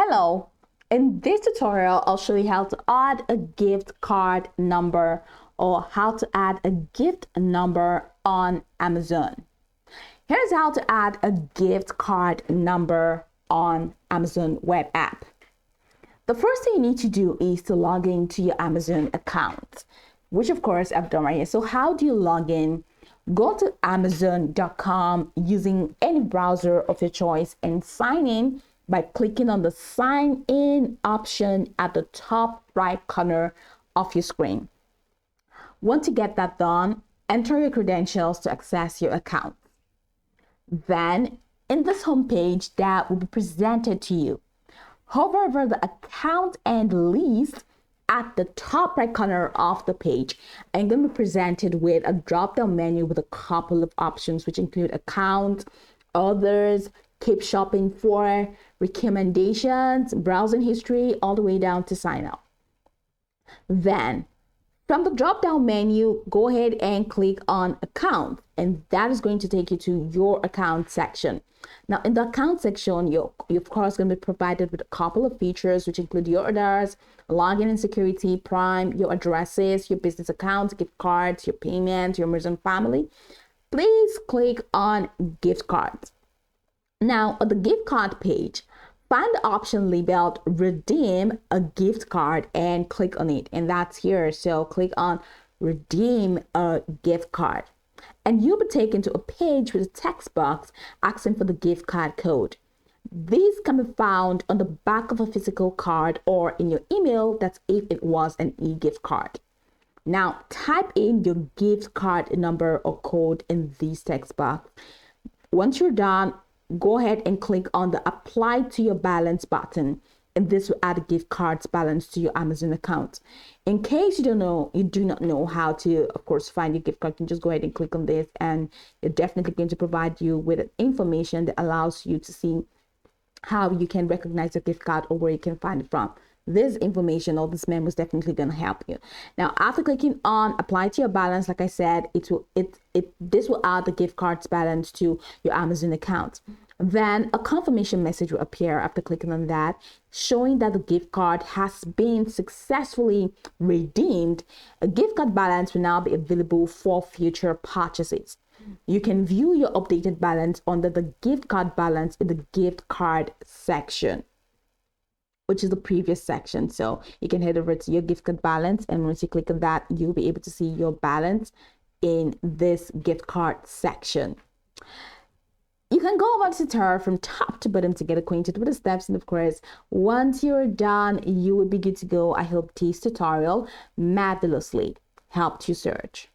Hello, in this tutorial, I'll show you how to add a gift card number or how to add a gift number on Amazon. Here's how to add a gift card number on Amazon web app. The first thing you need to do is to log into your Amazon account, which of course I've done right here. So how do you log in? Go to amazon.com using any browser of your choice and sign in by clicking on the sign in option at the top right corner of your screen. Once you get that done, enter your credentials to access your account. Then in this homepage that will be presented to you, hover over the account and list at the top right corner of the page, and going to be presented with a drop-down menu with a couple of options, which include account, others, keep shopping for, recommendations, browsing history, all the way down to sign up. Then from the drop-down menu, go ahead and click on account, and that is going to take you to your account section. Now in the account section, you're of course going to be provided with a couple of features, which include your orders, login and security, Prime, your addresses, your business accounts, gift cards, your payments, your Amazon family. Please click on gift cards. Now on the gift card page, find the option labeled redeem a gift card and click on it, and that's here. So click on redeem a gift card, and you'll be taken to a page with a text box asking for the gift card code. These can be found on the back of a physical card or in your email, that's if it was an e-gift card. Now type in your gift card number or code in this text box. Once you're done, go ahead and click on the apply to your balance button, and this will add a gift card's balance to your Amazon account. In case you do not know how to, of course, find your gift card, you can just go ahead and click on this, and it's definitely going to provide you with information that allows you to see how you can recognize your gift card or where you can find it from. This information or this memo is definitely going to help you. Now, after clicking on apply to your balance, like I said, this will add the gift card's balance to your Amazon account. Then a confirmation message will appear after clicking on that, showing that the gift card has been successfully redeemed. A gift card balance will now be available for future purchases. You can view your updated balance under the gift card balance in the gift card section, which is the previous section. So you can head over to your gift card balance, and once you click on that, you'll be able to see your balance in this gift card section. You can go over to tutorial from top to bottom to get acquainted with the steps, and of course, once you're done, you will be good to go. I hope this tutorial marvelously helped you search.